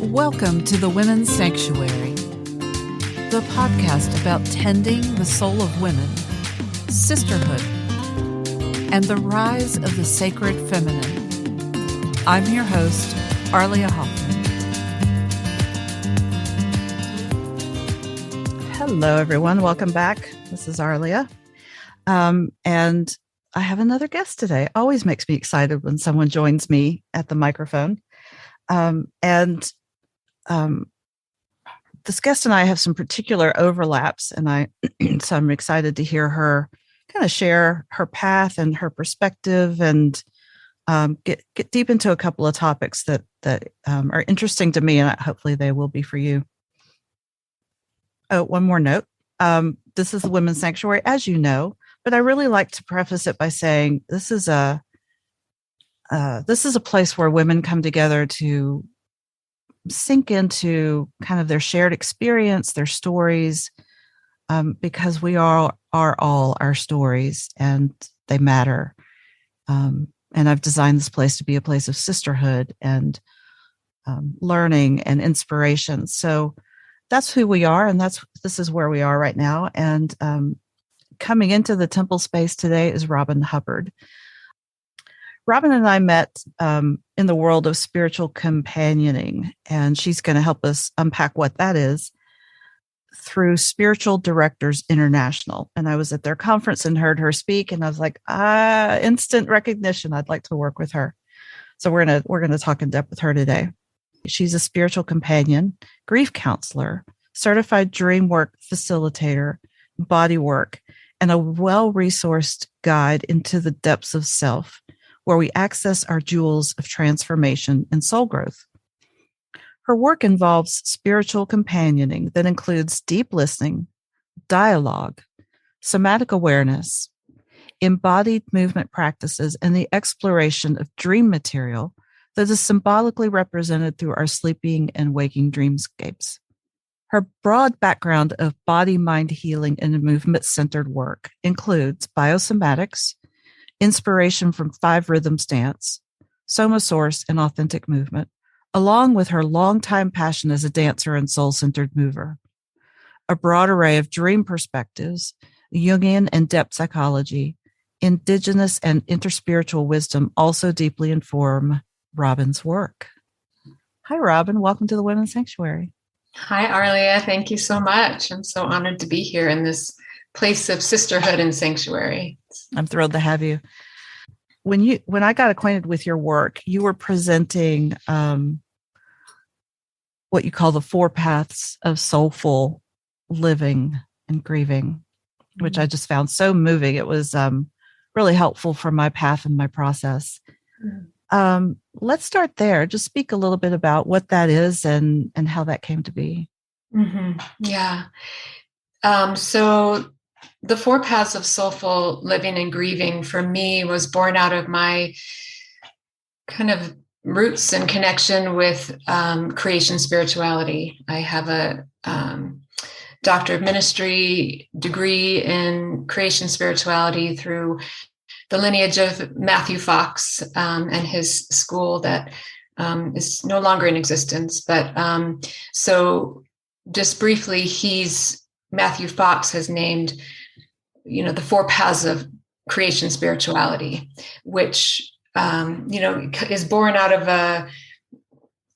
Welcome to the Women's Sanctuary, the podcast about tending the soul of women, sisterhood, and the rise of the sacred feminine. I'm your host, Arlia Hoffman. Hello, everyone. Welcome back. This is Arlia. And I have another guest today. Always makes me excited when someone joins me at the microphone. This guest and I have some particular overlaps, and so I'm excited to hear her kind of share her path and her perspective, and get deep into a couple of topics that are interesting to me, and hopefully they will be for you. Oh, one more note. This is the Women's Sanctuary, as you know, but I really like to preface it by saying this is a place where women come together to sink into kind of their shared experience, their stories, because we are all our stories and they matter. And I've designed this place to be a place of sisterhood and learning and inspiration. So that's who we are, and this is where we are right now. And coming into the temple space today is Robyn Hubbard. Robyn and I met in the world of spiritual companioning, and she's going to help us unpack what that is through Spiritual Directors International. And I was at their conference and heard her speak, and I was like, instant recognition. I'd like to work with her. So we're going to talk in depth with her today. She's a spiritual companion, grief counselor, certified dream work facilitator, body work, and a well-resourced guide into the depths of self, where we access our jewels of transformation and soul growth. Her work involves spiritual companioning that includes deep listening, dialogue, somatic awareness, embodied movement practices, and the exploration of dream material that is symbolically represented through our sleeping and waking dreamscapes. Her broad background of body-mind healing and movement-centered work includes biosomatics, inspiration from 5 rhythm stance, soma source, and authentic movement, along with her longtime passion as a dancer and soul-centered mover. A broad array of dream perspectives, Jungian and depth psychology, indigenous and interspiritual wisdom also deeply inform Robyn's work. Hi, Robyn. Welcome to the Women's Sanctuary. Hi, Arlia. Thank you so much. I'm so honored to be here in this place of sisterhood and sanctuary. I'm thrilled to have you. When I got acquainted with your work, you were presenting what you call the 4 paths of soulful living and grieving, which I just found so moving. It was really helpful for my path and my process. Let's start there. Just speak a little bit about what that is and how that came to be. Mm-hmm. Yeah. So the 4 paths of soulful living and grieving for me was born out of my kind of roots and connection with creation spirituality. I have a Doctor of Ministry degree in creation spirituality through the lineage of Matthew Fox and his school that is no longer in existence. But so just briefly, Matthew Fox has named, the 4 paths of creation spirituality, which, is born out of a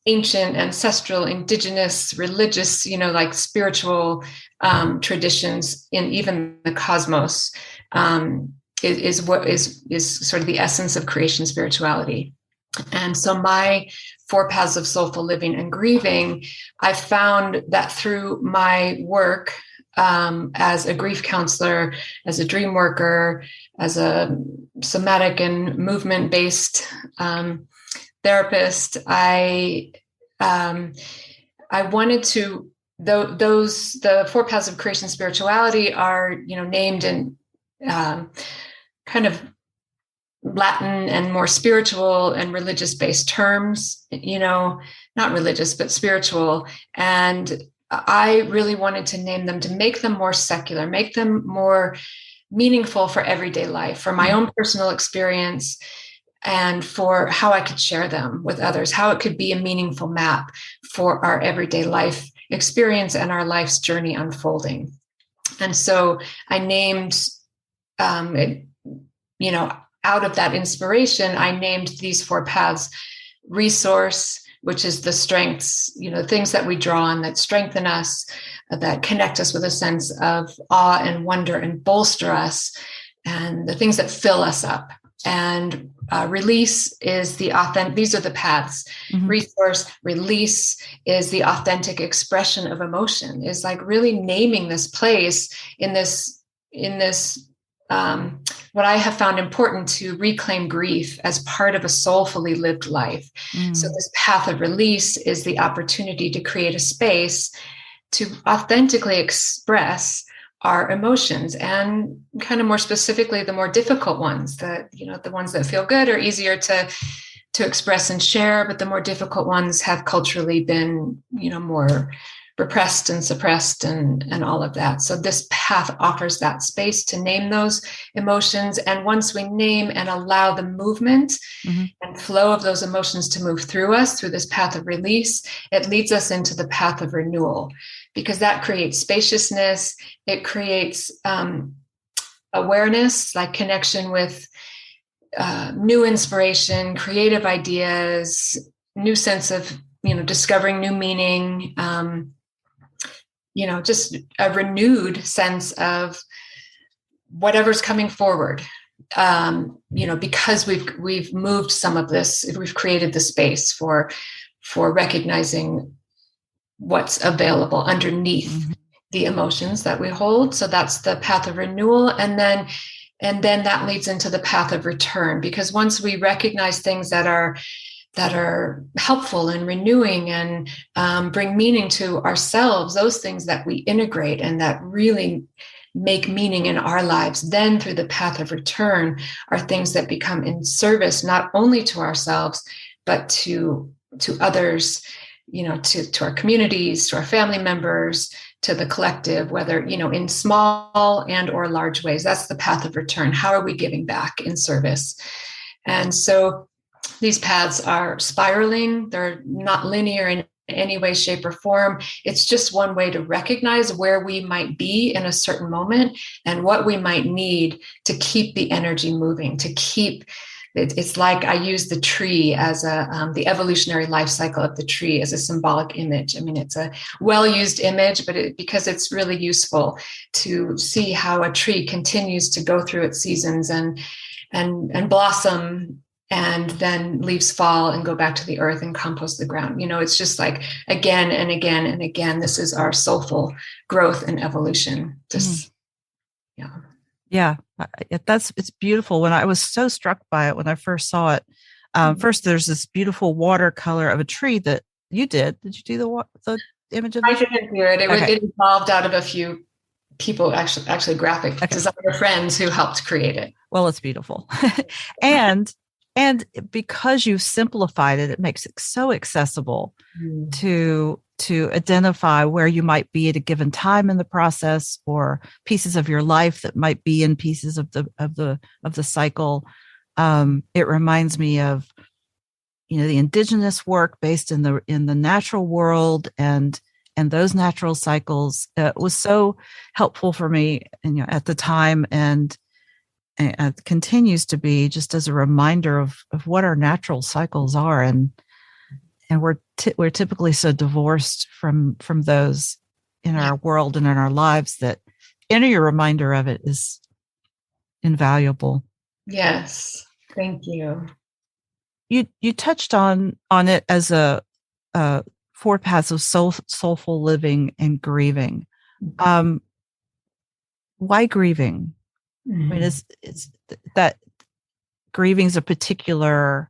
ancient, ancestral, indigenous, religious, like spiritual traditions in even the cosmos. Is what is sort of the essence of creation spirituality. And so my 4 paths of soulful living and grieving, I found that through my work as a grief counselor, as a dream worker, as a somatic and movement-based therapist, I wanted to, the 4 paths of creation spirituality are, named in kind of Latin and more spiritual and religious-based terms, not religious, but spiritual. And I really wanted to name them to make them more secular, make them more meaningful for everyday life, for my own personal experience, and for how I could share them with others, how it could be a meaningful map for our everyday life experience and our life's journey unfolding. And so I named, it, out of that inspiration, I named these 4 paths: resource, which is the strengths, things that we draw on that strengthen us, that connect us with a sense of awe and wonder and bolster us, and the things that fill us up. And release is these are the paths. Mm-hmm. Resource, release is the authentic expression of emotion, is like really naming this place in this, what I have found important to reclaim grief as part of a soulfully lived life. Mm. So this path of release is the opportunity to create a space to authentically express our emotions, and kind of more specifically, the more difficult ones, the ones that feel good are easier to express and share, but the more difficult ones have culturally been, more repressed and suppressed and all of that. So this path offers that space to name those emotions. And once we name and allow the movement and flow of those emotions to move through us, through this path of release, it leads us into the path of renewal, because that creates spaciousness. It creates awareness, like connection with new inspiration, creative ideas, new sense of, discovering new meaning, just a renewed sense of whatever's coming forward. Because we've moved some of this, we've created the space for recognizing what's available underneath the emotions that we hold. So that's the path of renewal. And then that leads into the path of return, because once we recognize things that are helpful and renewing and bring meaning to ourselves, those things that we integrate and that really make meaning in our lives, then through the path of return are things that become in service, not only to ourselves, but to others, to our communities, to our family members, to the collective, whether, in small and or large ways. That's the path of return. How are we giving back in service? And so these paths are spiraling. They're not linear in any way, shape, or form. It's just one way to recognize where we might be in a certain moment and what we might need to keep the energy moving, to keep it's like I use the tree as the evolutionary life cycle of the tree as a symbolic image. I mean, it's a well-used image, but because it's really useful to see how a tree continues to go through its seasons and blossom, and then leaves fall and go back to the earth and compost the ground. It's just like again and again and again. This is our soulful growth and evolution. Yeah, it's beautiful. When I was so struck by it when I first saw it, first there's this beautiful watercolor of a tree that you did. Did you do the image of it? I didn't do it. It evolved out of a few people, actually graphic designer friends who helped create it. Well, it's beautiful, and because you've simplified it, it makes it so accessible to identify where you might be at a given time in the process, or pieces of your life that might be in pieces of the cycle. It reminds me of, the indigenous work based in the natural world and those natural cycles. Was so helpful for me, at the time, and continues to be, just as a reminder of what our natural cycles are, and we're typically so divorced from those in our world and in our lives that any reminder of it is invaluable. Yes, thank you. You touched on it as a 4 paths of soulful living and grieving. Why grieving? I mean, it's that grieving is a particular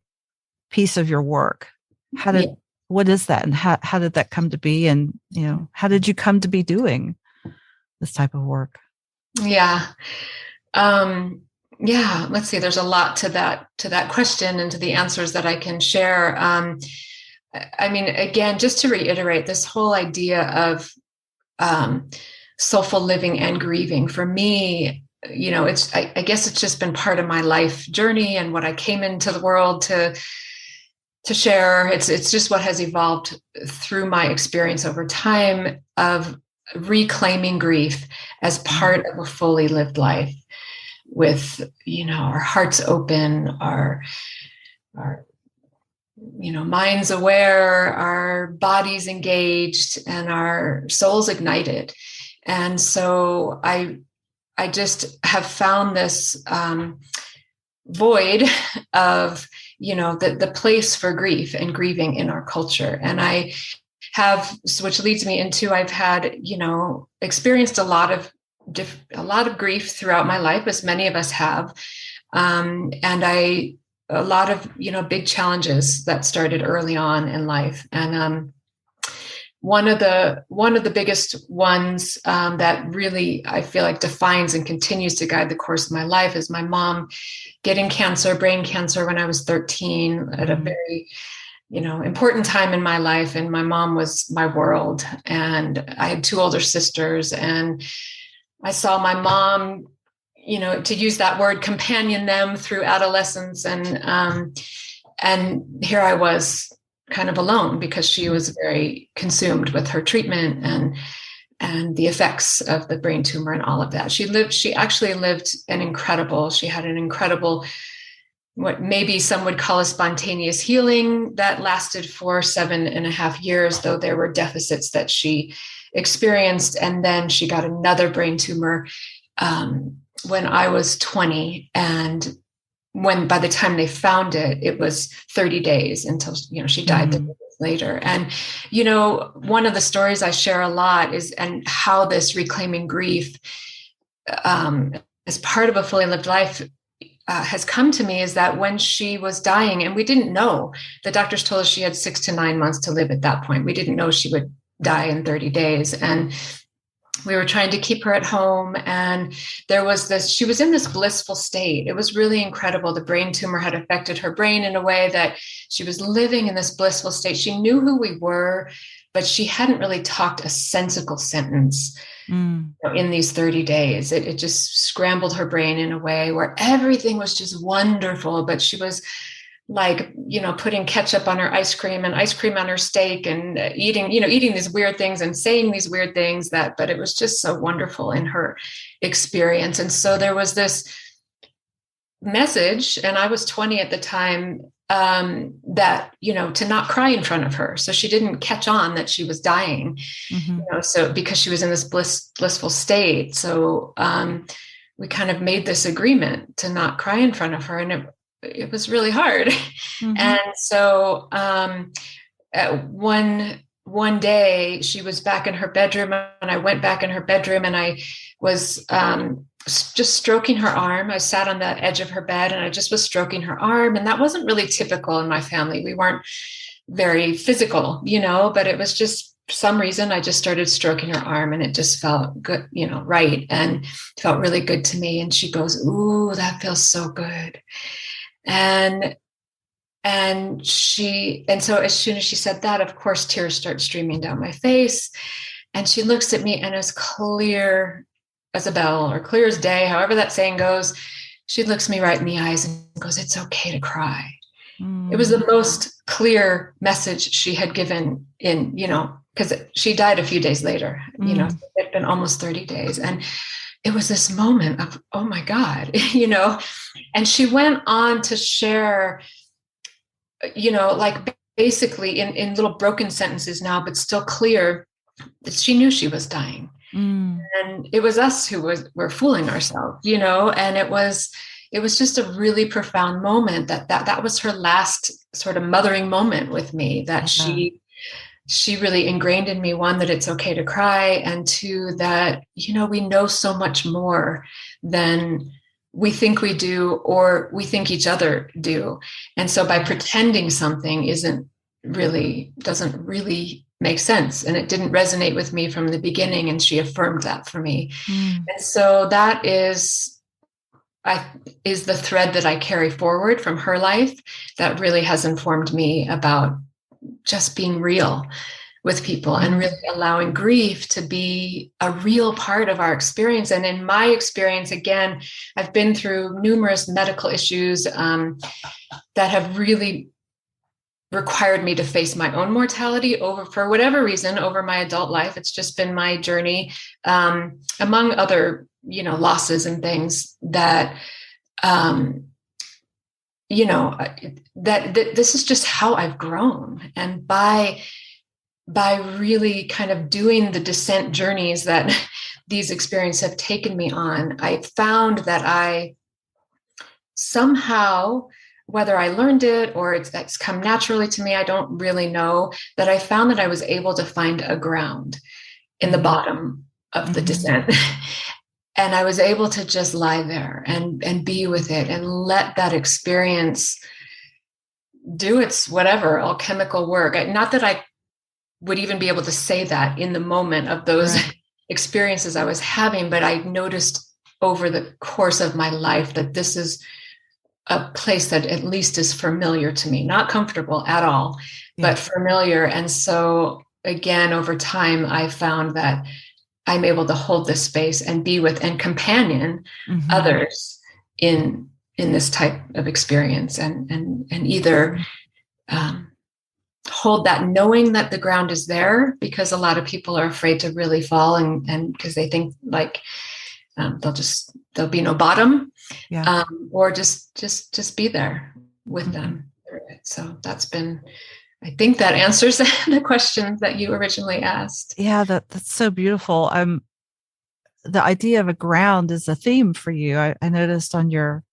piece of your work. What is that, and how did that come to be? And, how did you come to be doing this type of work? Yeah. Let's see. There's a lot to that question and to the answers that I can share. I mean, again, just to reiterate, this whole idea of soulful living and grieving, for me, I guess it's just been part of my life journey and what I came into the world to share. It's just what has evolved through my experience over time of reclaiming grief as part of a fully lived life with, our hearts open, our minds aware, our bodies engaged, and our souls ignited. And so I just have found this void of, the place for grief and grieving in our culture. And I have, which leads me into, I've had, experienced a lot of grief throughout my life, as many of us have. And a lot of, big challenges that started early on in life. And one of the biggest ones that really, I feel like, defines and continues to guide the course of my life is my mom getting brain cancer, when I was 13, at a very, important time in my life. And my mom was my world. And I had 2 older sisters, and I saw my mom, to use that word, companion them through adolescence. And here I was kind of alone, because she was very consumed with her treatment and the effects of the brain tumor and all of that. She actually lived she had an incredible, what maybe some would call a spontaneous healing that lasted for 7.5 years, though there were deficits that she experienced. And then she got another brain tumor when I was 20. And by the time they found it, it was 30 days until, she died 30 days later. And, one of the stories I share a lot is, and how this reclaiming grief as part of a fully lived life has come to me, is that when she was dying, and we didn't know, the doctors told us she had 6 to 9 months to live at that point. We didn't know she would die in 30 days. And we were trying to keep her at home. And she was in this blissful state. It was really incredible. The brain tumor had affected her brain in a way that she was living in this blissful state. She knew who we were, but she hadn't really talked a sensical sentence in these 30 days. It just scrambled her brain in a way where everything was just wonderful, but she was like, putting ketchup on her ice cream and ice cream on her steak, and eating these weird things and saying these weird things but it was just so wonderful in her experience. And so there was this message, and I was 20 at the time, that, to not cry in front of her. So she didn't catch on that she was dying, so because she was in this blissful state. So we kind of made this agreement to not cry in front of her. And it was really hard. And so one day she was back in her bedroom, and I went back in her bedroom, and I was just stroking her arm. I sat on the edge of her bed, and I just was stroking her arm. And that wasn't really typical in my family. We weren't very physical, but it was just, for some reason, I just started stroking her arm, and it just felt good, right. And it felt really good to me. And she goes, "Ooh, that feels so good." And so as soon as she said that, of course, tears start streaming down my face. And she looks at me, and as clear as a bell, or clear as day, however that saying goes, she looks me right in the eyes and goes, "It's okay to cry." It was the most clear message she had given because she died a few days later, it'd been almost 30 days. And it was this moment of, oh my God, and she went on to share, like basically in little broken sentences now, but still clear, that she knew she was dying. And it was us who were fooling ourselves, and it was just a really profound moment that was her last sort of mothering moment with me, that she really ingrained in me, one, that it's okay to cry, and two, that, we know so much more than we think we do, or we think each other do. And so by pretending something doesn't really make sense. And it didn't resonate with me from the beginning. And she affirmed that for me. And so that is the thread that I carry forward from her life that really has informed me about just being real, with people and really allowing grief to be a real part of our experience. And in my experience, again, I've been through numerous medical issues that have really required me to face my own mortality for whatever reason, over my adult life. It's just been my journey, among other, losses and things that, that this is just how I've grown. And by really kind of doing the descent journeys that these experiences have taken me on, I found that I somehow, whether I learned it or it's come naturally to me, I don't really know, that I found that I was able to find a ground in the bottom of the descent. And I was able to just lie there and be with it and let that experience do its whatever alchemical work. Not that I would even be able to say that in the moment of those experiences I was having, but I noticed over the course of my life that this is a place that at least is familiar to me, not comfortable at all, but familiar. And so again, over time, I found that I'm able to hold this space and be with and companion others in this type of experience, and either hold that knowing that the ground is there, because a lot of people are afraid to really fall and because they think like there'll be no bottom, or just be there with them through it. So that's been, I think that answers the question that you originally asked. Yeah, that's so beautiful. The idea of a ground is a theme for you. I noticed on your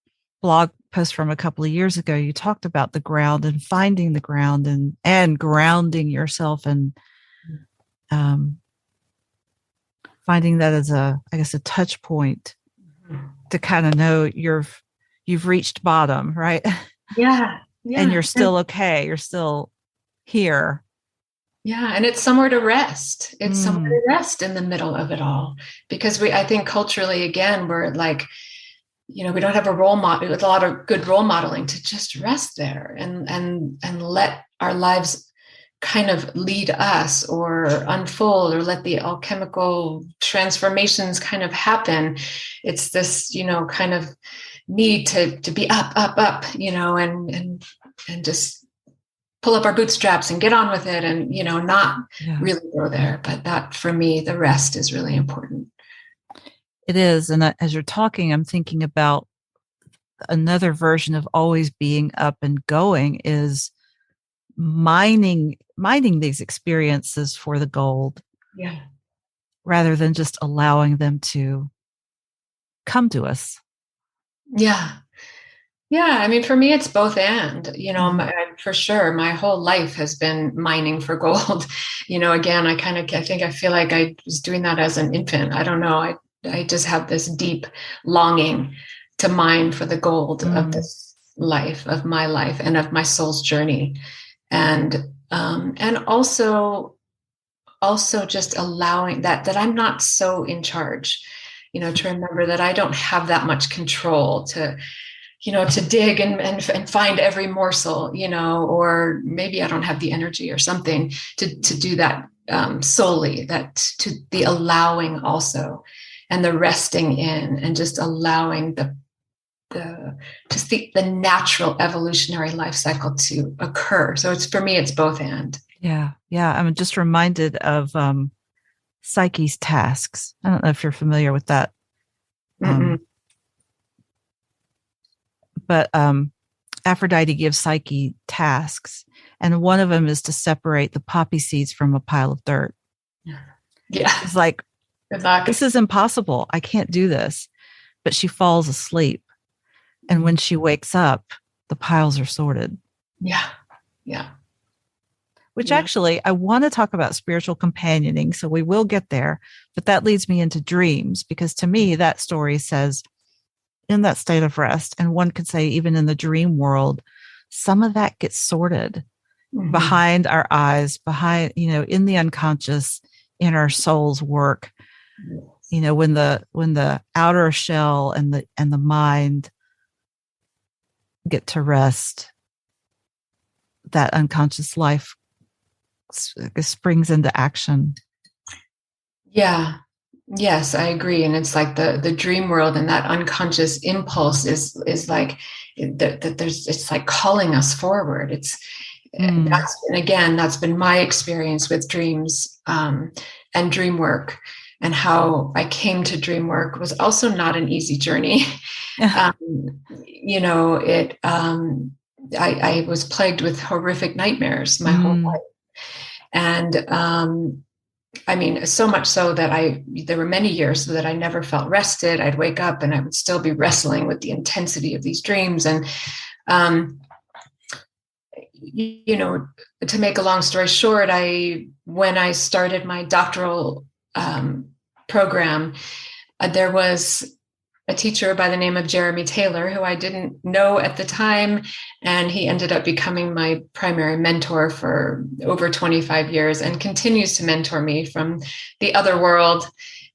blog post from a couple of years ago, you talked about the ground and finding the ground and grounding yourself and finding that as a touch point to kind of know you've reached bottom, right? Yeah. And you're still okay. You're still here. Yeah. And it's somewhere to rest. It's somewhere to rest in the middle of it all, because I think culturally, again, we're like, we don't have a role model, a lot of good role modeling to just rest there and let our lives kind of lead us or unfold, or let the alchemical transformations kind of happen. It's this, kind of need to be up, and just pull up our bootstraps and get on with it and, not really go there. But that, for me, the rest is really important. It is. And as you're talking, I'm thinking about another version of always being up and going is mining these experiences for the gold. Yeah. Rather than just allowing them to come to us. Yeah. Yeah. I mean, for me, it's both and, for sure, my whole life has been mining for gold. Again, I feel like I was doing that as an infant. I don't know. I just have this deep longing to mine for the gold of this life, of my life, and of my soul's journey. And also just allowing that I'm not so in charge, to remember that I don't have that much control to dig and find every morsel, or maybe I don't have the energy or something to do that solely, that to the allowing also, and the resting in, and just allowing the natural evolutionary life cycle to occur. So for me, it's both and. Yeah. I'm just reminded of Psyche's tasks. I don't know if you're familiar with that. But Aphrodite gives Psyche tasks, and one of them is to separate the poppy seeds from a pile of dirt. Yeah. It's like, this is impossible. I can't do this. But she falls asleep. And when she wakes up, the piles are sorted. Yeah. Yeah. Which actually, I want to talk about spiritual companioning. So we will get there. But that leads me into dreams, because to me, that story says in that state of rest, and one could say even in the dream world, some of that gets sorted behind our eyes, behind, in the unconscious, in our soul's work. When the outer shell and the mind get to rest, that unconscious life springs into action. Yeah. Yes, I agree. And it's like the dream world and that unconscious impulse is like that there's, it's like calling us forward. That's been my experience with dreams, and dream work, and how I came to dream work was also not an easy journey. I was plagued with horrific nightmares my whole life. And, I mean, so much so that there were many years that I never felt rested. I'd wake up and I would still be wrestling with the intensity of these dreams. And, to make a long story short, when I started my doctoral program, there was a teacher by the name of Jeremy Taylor, who I didn't know at the time. And he ended up becoming my primary mentor for over 25 years and continues to mentor me from the other world,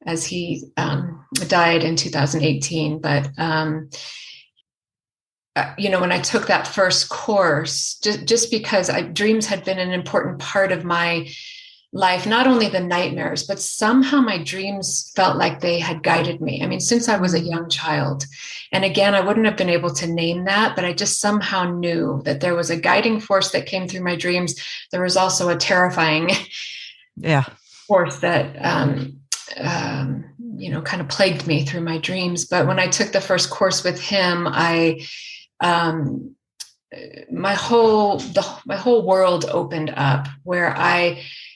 as he died in 2018. But, when I took that first course, just because dreams had been an important part of my life, not only the nightmares, but somehow my dreams felt like they had guided me. I mean, since I was a young child. And again, I wouldn't have been able to name that, but I just somehow knew that there was a guiding force that came through my dreams. There was also a terrifying force that, kind of plagued me through my dreams. But when I took the first course with him, my whole world opened up, where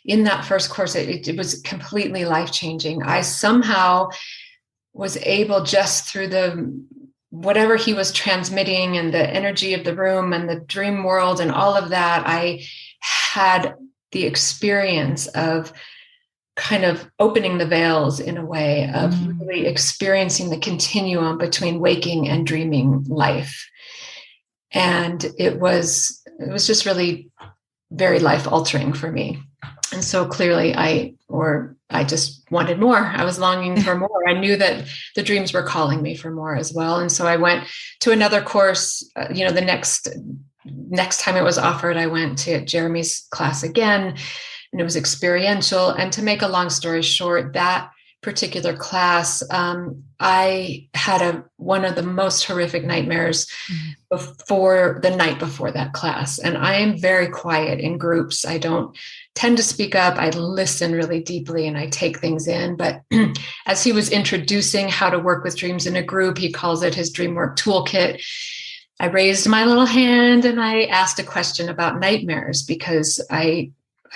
in that first course, it was completely life-changing. I somehow was able, just through whatever he was transmitting and the energy of the room and the dream world and all of that, I had the experience of kind of opening the veils in a way of really experiencing the continuum between waking and dreaming life. And it was just really very life-altering for me. And so clearly I just wanted more. I was longing for more. I knew that the dreams were calling me for more as well. And so I went to another course. The next time it was offered, I went to Jeremy's class again, and it was experiential. And to make a long story short, that particular class, I had one of the most horrific nightmares the night before that class. And I am very quiet in groups. I don't tend to speak up. I listen really deeply and I take things in. But as he was introducing how to work with dreams in a group, he calls it his dream work toolkit. I raised my little hand and I asked a question about nightmares because I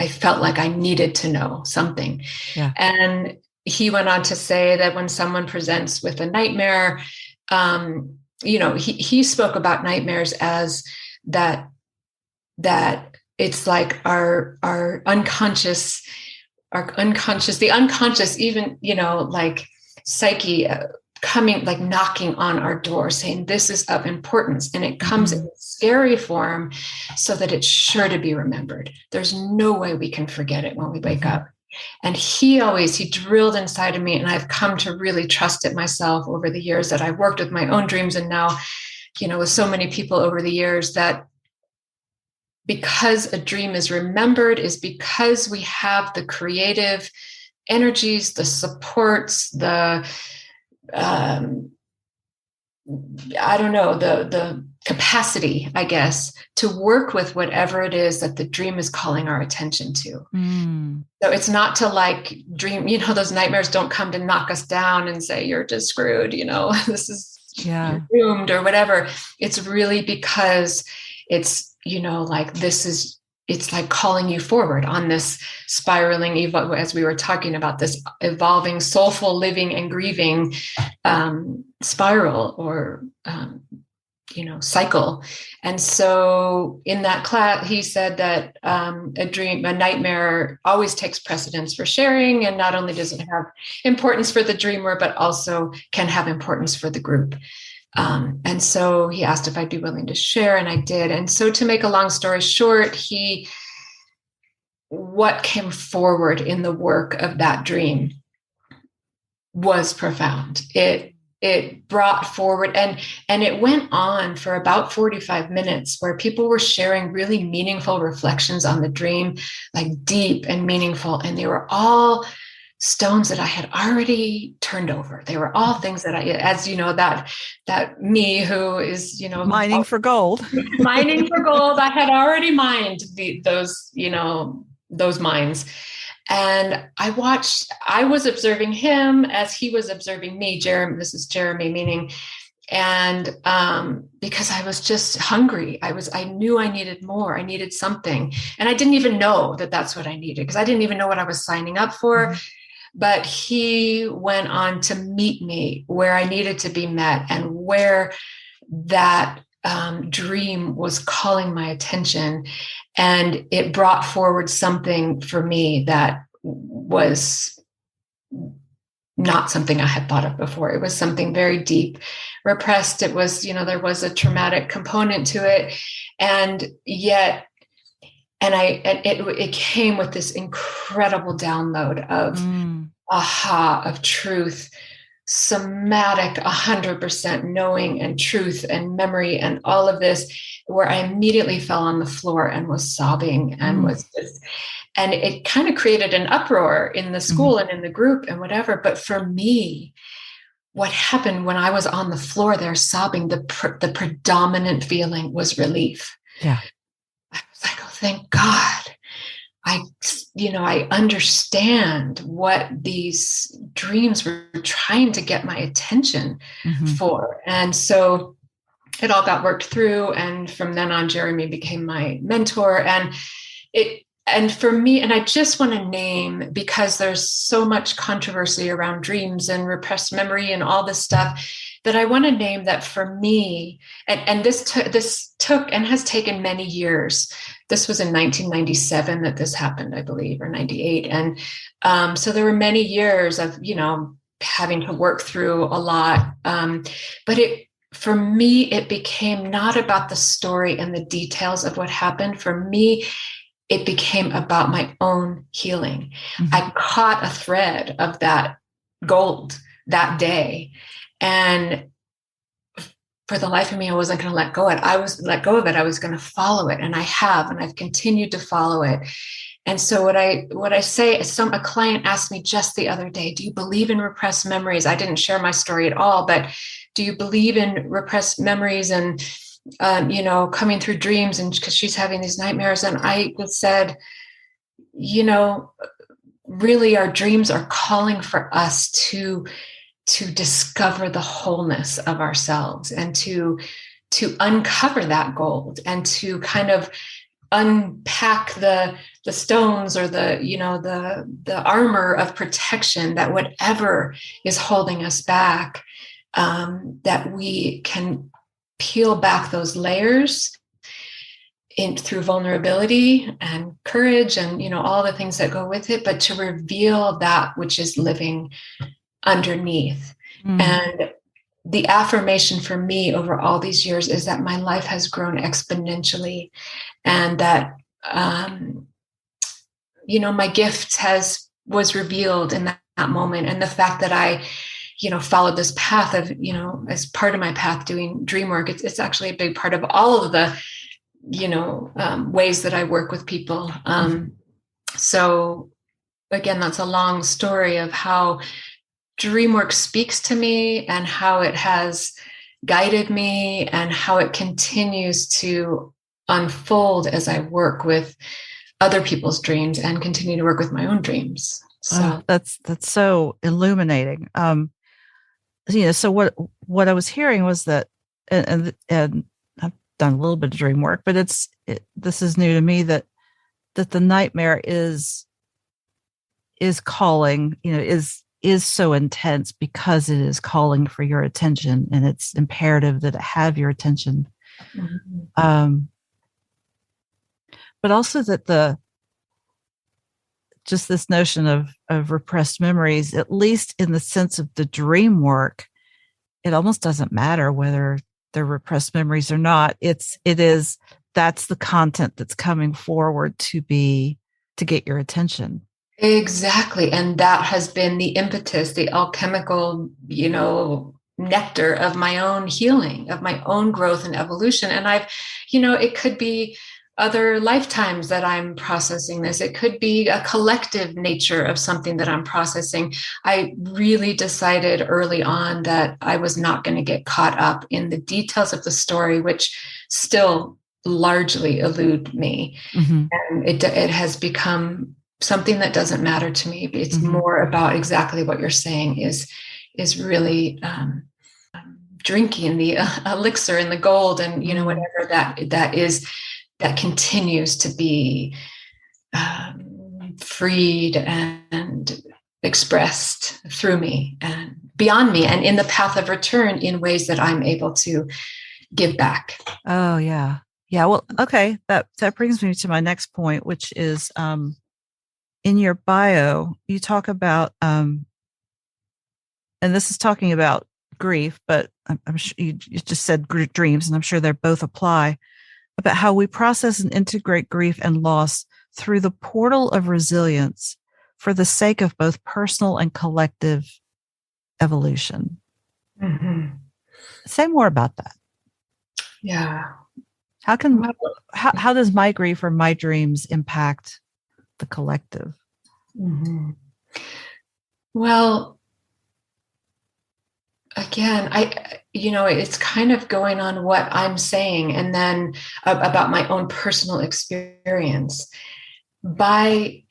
felt like I needed to know something. Yeah. And he went on to say that when someone presents with a nightmare, he spoke about nightmares as that it's like our unconscious, the unconscious, even, like psyche coming, like knocking on our door saying, this is of importance. And it comes in scary form so that it's sure to be remembered. There's no way we can forget it when we wake up. And he drilled inside of me, and I've come to really trust it myself over the years that I've worked with my own dreams. And now, with so many people over the years, that because a dream is remembered is because we have the creative energies, the supports, the capacity, I guess, to work with whatever it is that the dream is calling our attention to. So it's not to like dream, those nightmares don't come to knock us down and say, you're just screwed, this is you're doomed or whatever. It's really because it's, it's like calling you forward on this spiraling, as we were talking about, this evolving, soulful living and grieving spiral or, cycle. And so in that class, he said that a nightmare always takes precedence for sharing. And not only does it have importance for the dreamer, but also can have importance for the group. And so he asked if I'd be willing to share, and I did. And so to make a long story short, what came forward in the work of that dream was profound. It it brought forward, and it went on for about 45 minutes, where people were sharing really meaningful reflections on the dream, like deep and meaningful. And they were all stones that I had already turned over. They were all things that as you know, that me who is, mining for gold, mining for gold, I had already mined those mines. And I was observing him as he was observing me. This is Jeremy, meaning, and because I was just hungry, I knew I needed more. I needed something, and I didn't even know that that's what I needed, because I didn't even know what I was signing up for. Mm-hmm. But he went on to meet me where I needed to be met, and where that dream was calling my attention. And it brought forward something for me that was not something I had thought of before. It was something very deep, repressed. It was, there was a traumatic component to it. And yet, it came with this incredible download of aha, of truth, somatic 100% knowing and truth and memory and all of this, where I immediately fell on the floor and was sobbing and and it kind of created an uproar in the school and in the group and whatever. But for me, what happened when I was on the floor there sobbing, the predominant feeling was relief. Yeah. I was like, oh, thank God. I understand what these dreams were trying to get my attention for. And so it all got worked through. And from then on, Jeremy became my mentor. And for me, and I just want to name, because there's so much controversy around dreams and repressed memory and all this stuff, that I want to name that for me, and this took and has taken many years. This was in 1997 that this happened, I believe, or 98. And so there were many years of, having to work through a lot. But for me, it became not about the story and the details of what happened. For me, it became about my own healing. I caught a thread of that gold that day. And for the life of me, I wasn't going to let go of it. I was going to follow it. And I have, and I've continued to follow it. And so what I say is, a client asked me just the other day, do you believe in repressed memories? I didn't share my story at all, but do you believe in repressed memories and, coming through dreams? And because she's having these nightmares. And I said, really our dreams are calling for us to discover the wholeness of ourselves, and to uncover that gold, and to kind of unpack the stones, or the armor of protection, that whatever is holding us back, that we can peel back those layers through vulnerability and courage and all the things that go with it, but to reveal that which is living underneath. And the affirmation for me over all these years is that my life has grown exponentially, and that my gift was revealed in that moment. And the fact that I followed this path of, as part of my path doing dream work, it's actually a big part of all of the ways that I work with people. So again, that's a long story of how DreamWork speaks to me, and how it has guided me, and how it continues to unfold as I work with other people's dreams and continue to work with my own dreams. So that's so illuminating. So what I was hearing was that, and I've done a little bit of dream work, but this is new to me, that the nightmare is calling, is so intense because it is calling for your attention, and it's imperative that it have your attention. But also that just this notion of repressed memories, at least in the sense of the dream work, it almost doesn't matter whether they're repressed memories or not. That's the content that's coming forward to get your attention. Exactly. And that has been the impetus, the alchemical, nectar of my own healing, of my own growth and evolution. And it could be other lifetimes that I'm processing this. It could be a collective nature of something that I'm processing. I really decided early on that I was not going to get caught up in the details of the story, which still largely elude me. Mm-hmm. And it has become something that doesn't matter to me. It's Mm-hmm. more about exactly what you're saying is really drinking the elixir and the gold, and whatever that is, that continues to be freed and expressed through me and beyond me, and in the path of return in ways that I'm able to give back. Oh, yeah. Yeah. Well, okay. That brings me to my next point, which is in your bio, you talk about, and this is talking about grief, but I'm sure you just said dreams, and I'm sure they both apply, about how we process and integrate grief and loss through the portal of resilience for the sake of both personal and collective evolution. Mm-hmm. Say more about that. Yeah. How does my grief or my dreams impact the collective? Mm-hmm. Well, again, it's kind of going on what I'm saying, and then about my own personal experience by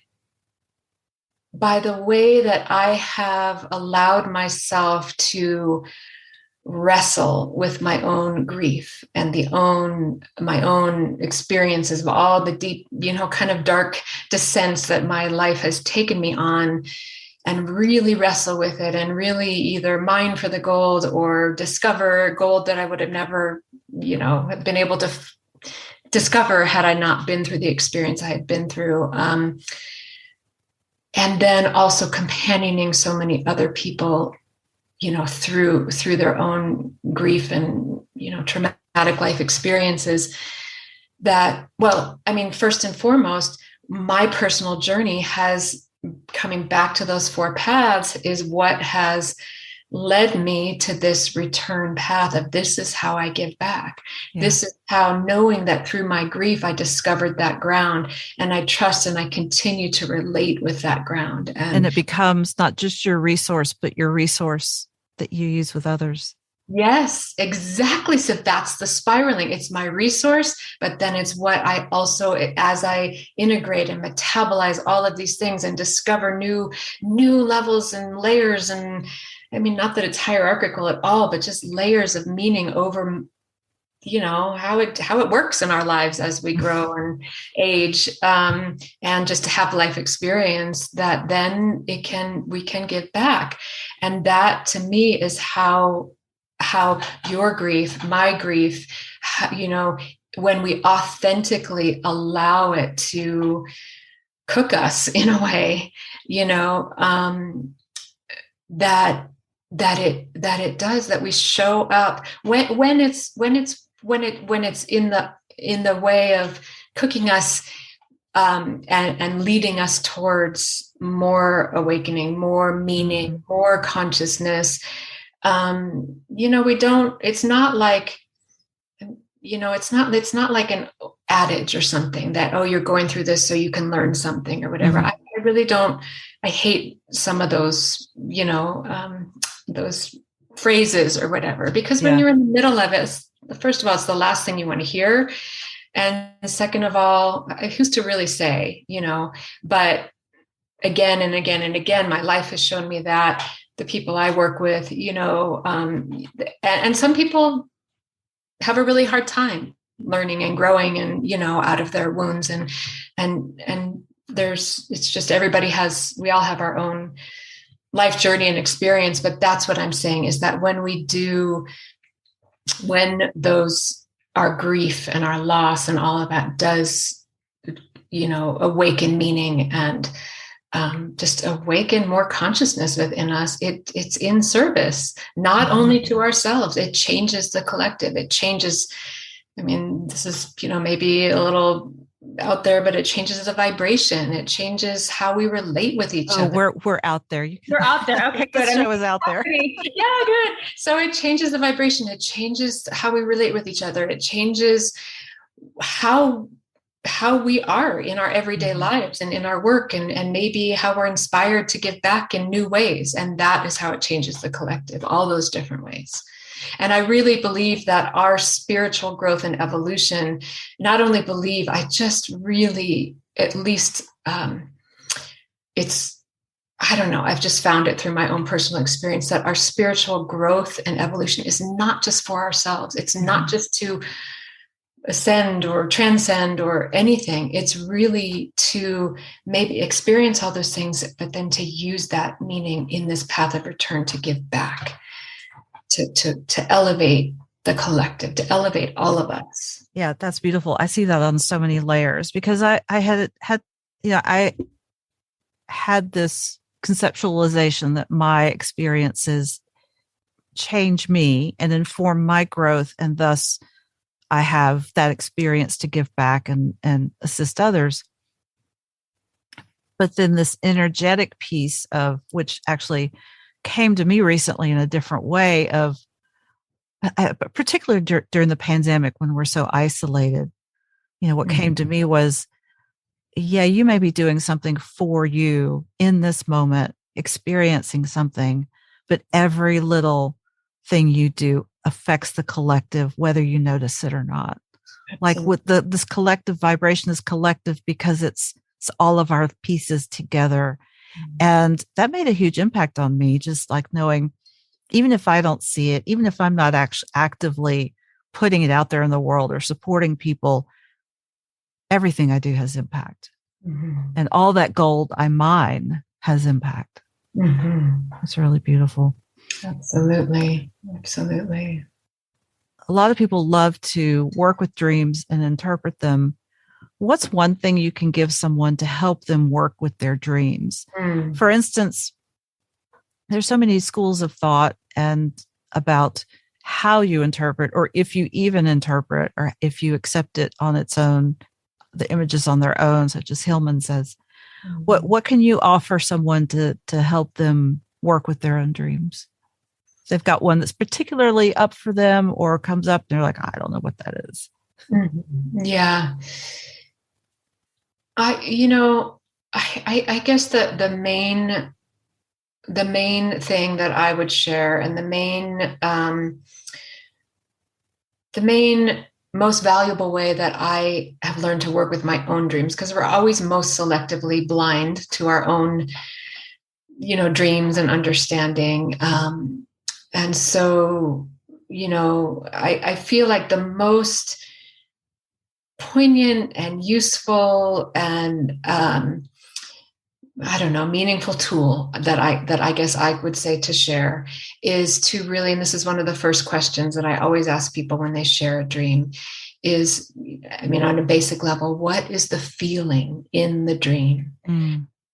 the way that I have allowed myself to wrestle with my own grief and my own experiences of all the deep, kind of dark descents that my life has taken me on, and really wrestle with it, and really either mine for the gold or discover gold that I would have never, have been able to discover had I not been through the experience I had been through. And then also companioning so many other people, through their own grief and, traumatic life experiences that, first and foremost, my personal journey has, coming back to those four paths, is what has led me to this return path of this is how I give back. Yeah. This is how, knowing that through my grief, I discovered that ground, and I trust and I continue to relate with that ground. And it becomes not just your resource, but your resource that you use with others. Yes, exactly. So that's the spiraling. It's my resource, but then it's what I also, as I integrate and metabolize all of these things and discover new levels and layers, and not that it's hierarchical at all, but just layers of meaning over, how it works in our lives as we grow and age, and just to have life experience that then we can give back. And that to me is how your grief, my grief, when we authentically allow it to cook us in a way, that it does, that we show up when it's in the way of cooking us, and leading us towards more awakening, more meaning, more consciousness. It's not like, it's not like an adage or something that, oh, you're going through this so you can learn something or whatever. Mm-hmm. I really don't, I hate some of those, those phrases or whatever, because when you're in the middle of it, first of all, it's the last thing you want to hear. And second of all, who's to really say, but again and again and again, my life has shown me that the people I work with, and some people have a really hard time learning and growing and, out of their wounds, and it's just, we all have our own life journey and experience. But that's what I'm saying, is that when those, our grief and our loss and all of that does, awaken meaning and, just awaken more consciousness within us, it's in service, not only to ourselves. It changes the collective. It changes, this is, maybe a little out there, but it changes the vibration. It changes how we relate with each other. We're out there. We're out there. Okay, good. This show is out there. Yeah, good. So it changes the vibration. It changes how we relate with each other. It changes how we are in our everyday lives and in our work, and maybe how we're inspired to give back in new ways. And that is how it changes the collective, all those different ways. And I really believe that our spiritual growth and evolution, not only believe, I just really, at least, I don't know, I've just found it through my own personal experience that our spiritual growth and evolution is not just for ourselves. It's not just to ascend or transcend or anything. It's really to maybe experience all those things, but then to use that meaning in this path of return to give back, to elevate the collective, to elevate all of us. Yeah, that's beautiful. I see that on so many layers, because I had this conceptualization that my experiences change me and inform my growth, and thus I have that experience to give back and assist others. But then this energetic piece, of which actually came to me recently in a different way, of particularly during the pandemic when we're so isolated, what came to me was, yeah, you may be doing something for you in this moment, experiencing something, but every little thing you do affects the collective, whether you notice it or not. Absolutely. Like with this collective vibration is collective because it's all of our pieces together. And that made a huge impact on me, just like knowing, even if I don't see it, even if I'm not actively putting it out there in the world or supporting people, everything I do has impact. And all that gold I mine has impact. It's really beautiful. Absolutely. Absolutely. A lot of people love to work with dreams and interpret them. What's one thing you can give someone to help them work with their dreams? For instance, there's so many schools of thought and about how you interpret, or if you even interpret, or if you accept it on its own, the images on their own, such as Hillman says. What can you offer someone to help them work with their own dreams? If they've got one that's particularly up for them, or comes up and they're like, I don't know what that is. Yeah. I guess that the main thing that I would share, and the main most valuable way that I have learned to work with my own dreams, because we're always most selectively blind to our own, dreams and understanding. And so, I feel like the most poignant and useful and meaningful tool that I guess I would say to share is to really, and this is one of the first questions that I always ask people when they share a dream, is, on a basic level, what is the feeling in the dream?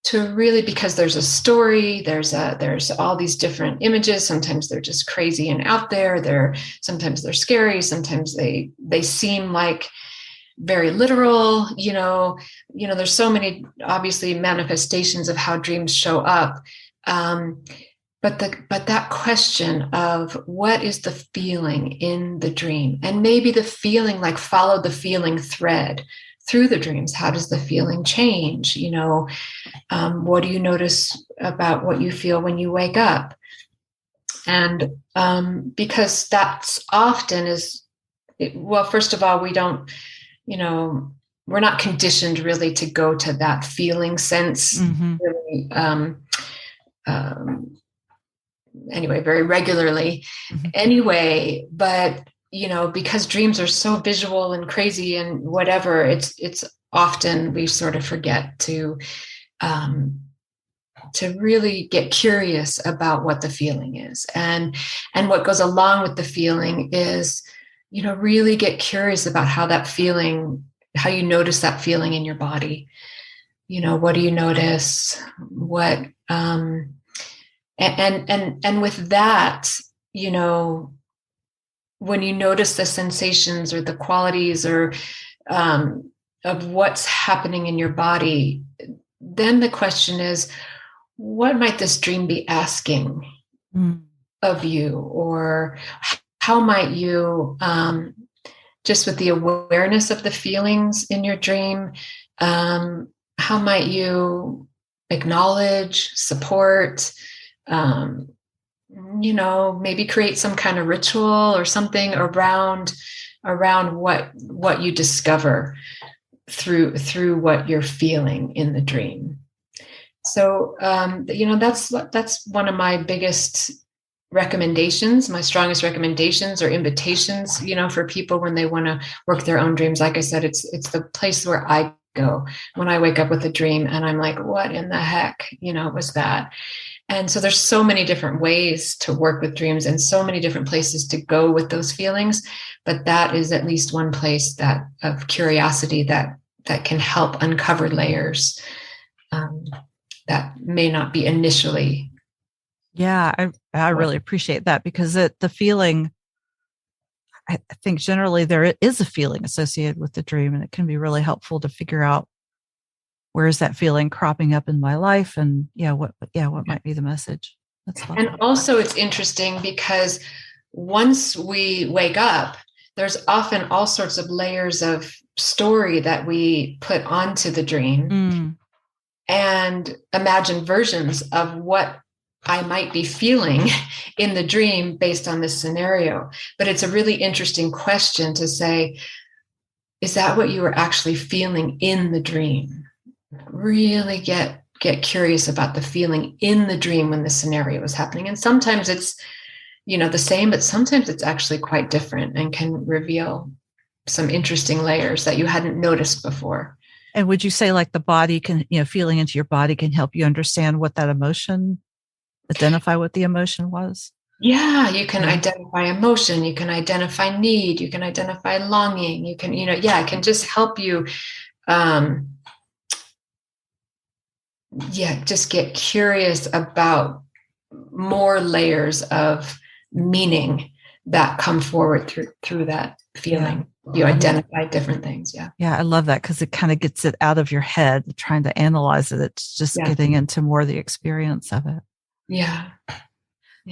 To really, because there's a story, there's all these different images. Sometimes they're just crazy and out there. Sometimes they're scary. Sometimes they seem like very literal, there's so many obviously manifestations of how dreams show up. But that question of what is the feeling in the dream, and maybe the feeling, like follow the feeling thread through the dreams. How does the feeling change? What do you notice about what you feel when you wake up? And because that's often first of all, we don't, we're not conditioned really to go to that feeling sense really, anyway, very regularly anyway. But, because dreams are so visual and crazy and whatever, it's often we sort of forget to really get curious about what the feeling is. And what goes along with the feeling is, really get curious about how you notice that feeling in your body. What do you notice? What, and with that, when you notice the sensations or the qualities or what's happening in your body, then the question is, what might this dream be asking of you? Or how might you, just with the awareness of the feelings in your dream, how might you acknowledge, support, maybe create some kind of ritual or something around what you discover through what you're feeling in the dream. So, that's one of my biggest recommendations, my strongest recommendations or invitations, for people when they want to work their own dreams. Like I said, it's the place where I go when I wake up with a dream and I'm like, what in the heck, was that? And so there's so many different ways to work with dreams and so many different places to go with those feelings. But that is at least one place that of curiosity that can help uncover layers that may not be initially. Yeah, I really appreciate that, because the feeling, I think generally there is a feeling associated with the dream, and it can be really helpful to figure out where is that feeling cropping up in my life, and what might be the message. That's helpful. And also it's interesting because once we wake up, there's often all sorts of layers of story that we put onto the dream and imagine versions of what I might be feeling in the dream based on this scenario. But it's a really interesting question to say, is that what you were actually feeling in the dream? Really get curious about the feeling in the dream when the scenario was happening. And sometimes it's, the same, but sometimes it's actually quite different and can reveal some interesting layers that you hadn't noticed before. And would you say like the body can, feeling into your body can help you understand what that emotion, identify what the emotion was? Yeah, you can identify emotion, you can identify need, you can identify longing, you can, it can just help you, just get curious about more layers of meaning that come forward through that feeling. You identify different things. Yeah, I love that, because it kind of gets it out of your head, trying to analyze it. It's just getting into more of the experience of it. Yeah.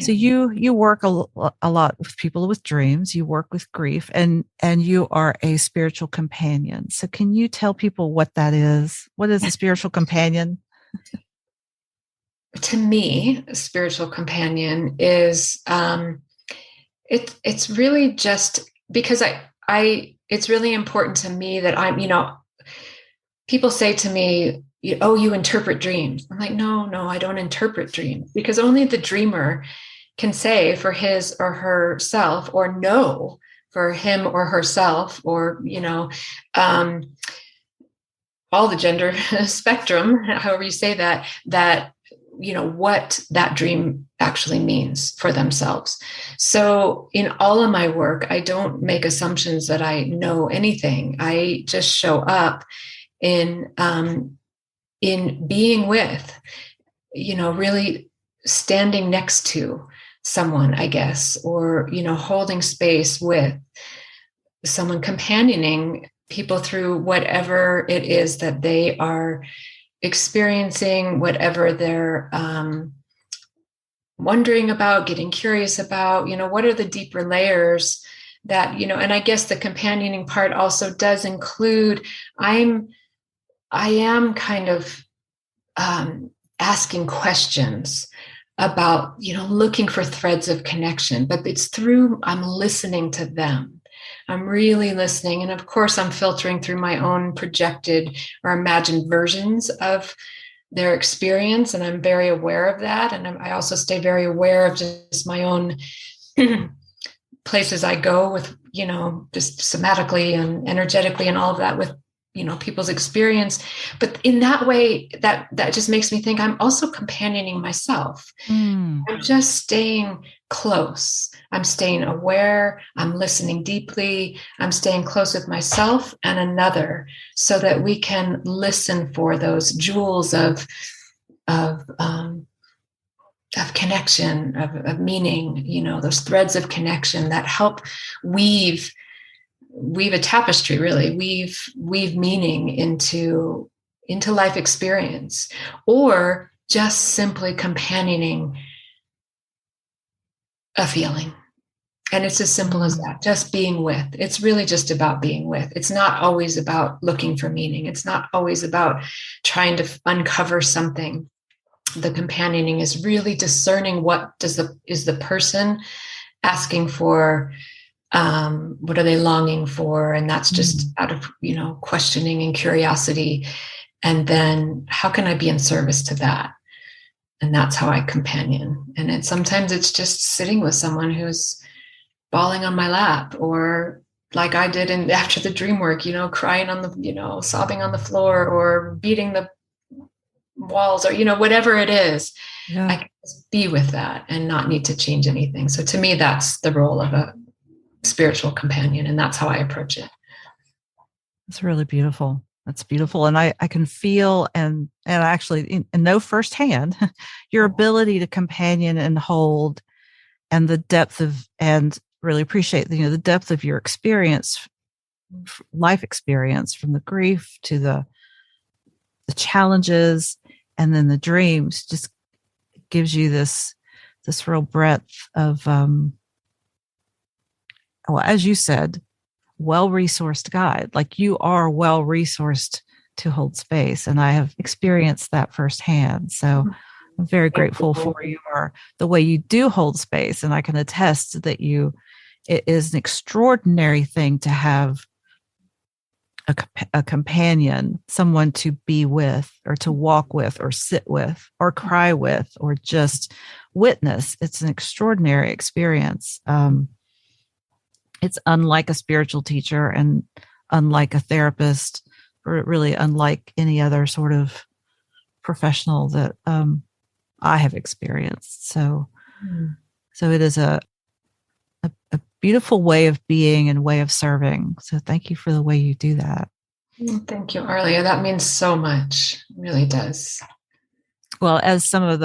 So you work a lot with people with dreams. You work with grief, and you are a spiritual companion. So can you tell people what that is? What is a spiritual companion? To me, a spiritual companion is it's really just because it's really important to me that I'm, people say to me, you interpret dreams. I'm like, no, I don't interpret dreams, because only the dreamer can say for his or herself, or know for him or herself, or, all the gender spectrum, however you say that, what that dream actually means for themselves. So in all of my work, I don't make assumptions that I know anything. I just show up in being with, really standing next to someone, I guess, or, holding space with someone, companioning people through whatever it is that they are experiencing, whatever they're wondering about, getting curious about, what are the deeper layers that, and I guess the companioning part also does include, I am kind of asking questions about, looking for threads of connection, but it's through, I'm listening to them. I'm really listening. And of course, I'm filtering through my own projected or imagined versions of their experience. And I'm very aware of that. And I also stay very aware of just my own places I go with, just somatically and energetically and all of that with, people's experience. But in that way, that just makes me think I'm also companioning myself. I'm just staying close. I'm staying aware. I'm listening deeply. I'm staying close with myself and another, so that we can listen for those jewels of connection, of meaning, those threads of connection that help weave weave a tapestry, really weave meaning into life experience, or just simply companioning a feeling. And it's as simple as that, just being with. It's really just about being with. It's not always about looking for meaning. It's not always about trying to uncover something. The companioning is really discerning what is the person asking for, what are they longing for? And that's just out of, questioning and curiosity. And then how can I be in service to that? And that's how I companion. And sometimes it's just sitting with someone who's bawling on my lap, or like I did after the dream work, crying on the, sobbing on the floor, or beating the walls, or, whatever it is. Yeah. I can just be with that and not need to change anything. So to me, that's the role of a spiritual companion. And that's how I approach it. It's really beautiful. That's beautiful. And I can feel and actually know firsthand your ability to companion and hold, and the depth of, and really appreciate the depth of your experience, life experience, from the grief to the challenges, and then the dreams. Just gives you this real breadth of, well, as you said, well-resourced guide. Like, you are well-resourced to hold space, and I have experienced that firsthand. So I'm very grateful for the way you do hold space, and I can attest that it is an extraordinary thing to have a companion, someone to be with, or to walk with, or sit with, or cry with, or just witness. It's an extraordinary experience. It's unlike a spiritual teacher, and unlike a therapist, or really unlike any other sort of professional that I have experienced. So it is a beautiful way of being and way of serving. So thank you for the way you do that. Thank you, Arlia. That means so much. It really does. Well, as some of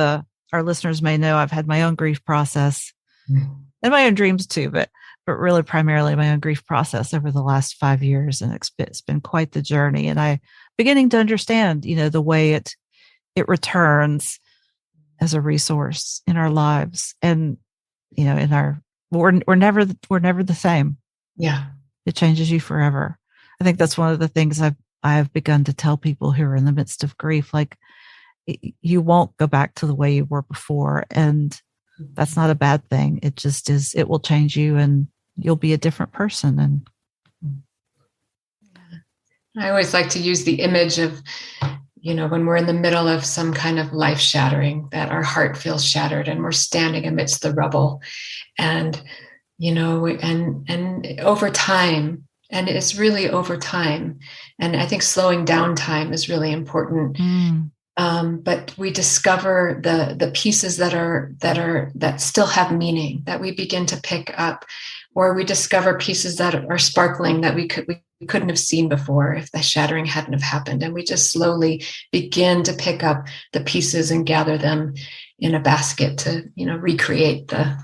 our listeners may know, I've had my own grief process and my own dreams too, but really primarily my own grief process over the last 5 years. And it's been quite the journey. And I'm beginning to understand, the way it returns as a resource in our lives, and, we're never the same. Yeah. It changes you forever. I think that's one of the things I've begun to tell people who are in the midst of grief. Like, you won't go back to the way you were before. And that's not a bad thing. It just is, it will change you, and you'll be a different person. And I always like to use the image of, when we're in the middle of some kind of life shattering, that our heart feels shattered and we're standing amidst the rubble, and, and over time, and it's really over time. And I think slowing down time is really important. But we discover the pieces that still have meaning, that we begin to pick up, or we discover pieces that are sparkling that we couldn't have seen before if the shattering hadn't have happened. And we just slowly begin to pick up the pieces and gather them in a basket to, recreate the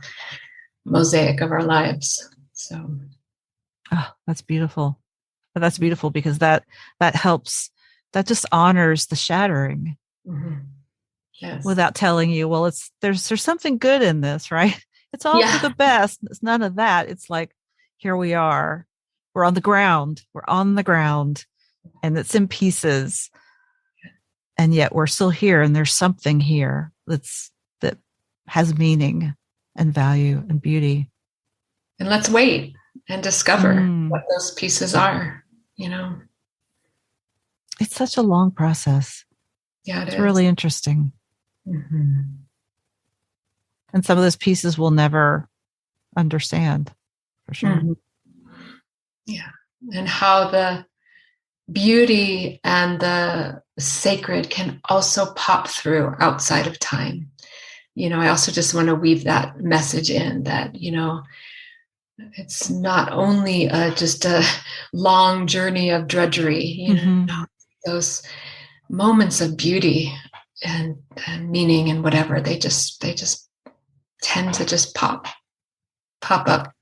mosaic of our lives. So, that's beautiful. That's beautiful, because that helps. That just honors the shattering. Yes. Without telling you, well, there's something good in this, right? It's all for the best. It's none of that. It's like, here we are. We're on the ground. And it's in pieces. And yet we're still here, and there's something here that has meaning and value and beauty. And let's wait and discover what those pieces are, It's such a long process. Yeah, it's really interesting. And some of those pieces we'll never understand, for sure. Yeah. And how the beauty and the sacred can also pop through outside of time. I also just want to weave that message in that, it's not only just a long journey of drudgery, those moments of beauty and meaning and whatever, they just tend to just pop up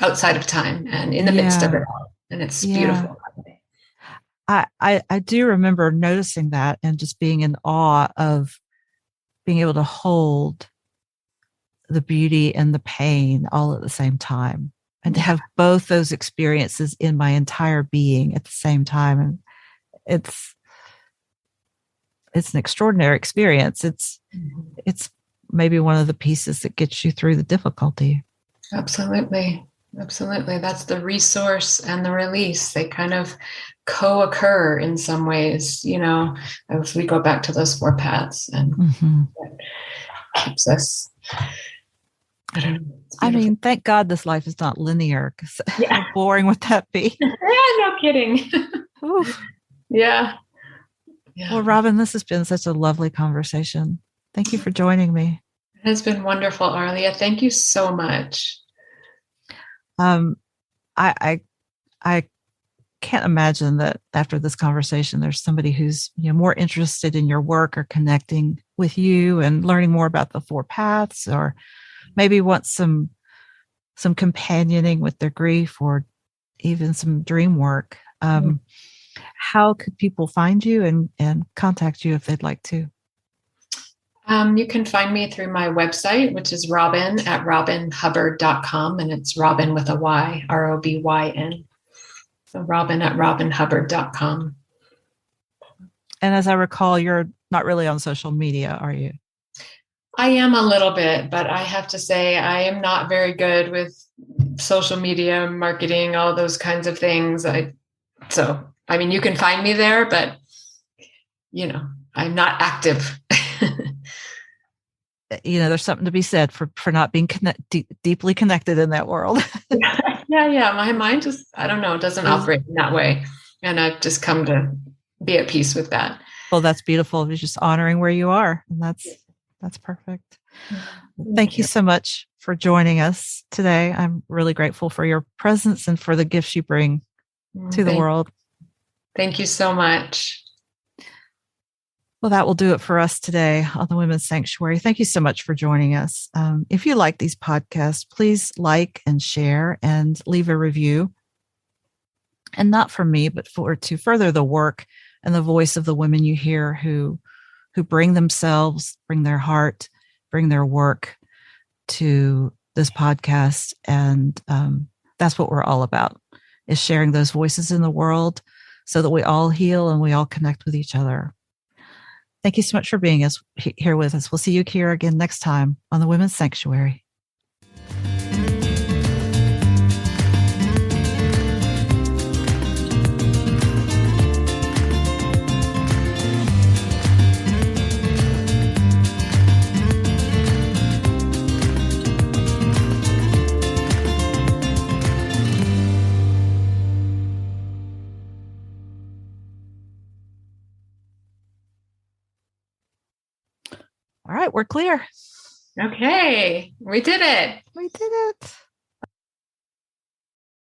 outside of time and in the midst of it all. And it's beautiful. I do remember noticing that and just being in awe of being able to hold the beauty and the pain all at the same time, and to have both those experiences in my entire being at the same time. And it's an extraordinary experience. It's maybe one of the pieces that gets you through the difficulty. Absolutely. That's the resource and the release. They kind of co-occur in some ways, as we go back to those 4 paths, and that keeps us, I don't know. I mean, thank God this life is not linear, because how boring would that be? Yeah, no kidding. Yeah. Well, Robyn, this has been such a lovely conversation. Thank you for joining me. It has been wonderful, Arlia. Thank you so much. I can't imagine that after this conversation, there's somebody who's more interested in your work or connecting with you and learning more about the 4 paths, or maybe wants some companioning with their grief, or even some dream work. How could people find you and contact you if they'd like to? You can find me through my website, which is Robyn at robynhubbard.com. And it's Robyn with a Y, ROBYN. So Robyn at robynhubbard.com. And as I recall, you're not really on social media, are you? I am a little bit, but I have to say I am not very good with social media marketing, all those kinds of things. I mean, you can find me there, but I'm not active. There's something to be said for not being deeply connected in that world. Yeah. My mind just, I don't know, doesn't operate in that way. And I've just come to be at peace with that. Well, that's beautiful. It's just honoring where you are. And that's perfect. Thank you so much for joining us today. I'm really grateful for your presence and for the gifts you bring to the world. Thank you so much. Well, that will do it for us today on the Women's Sanctuary. Thank you so much for joining us. If you like these podcasts, please like and share and leave a review. And not for me, but to further the work and the voice of the women you hear who bring themselves, bring their heart, bring their work to this podcast. And that's what we're all about, is sharing those voices in the world so that we all heal and we all connect with each other. Thank you so much for being here with us. We'll see you here again next time on the Women's Sanctuary. All right, we're clear. Okay, we did it. We did it.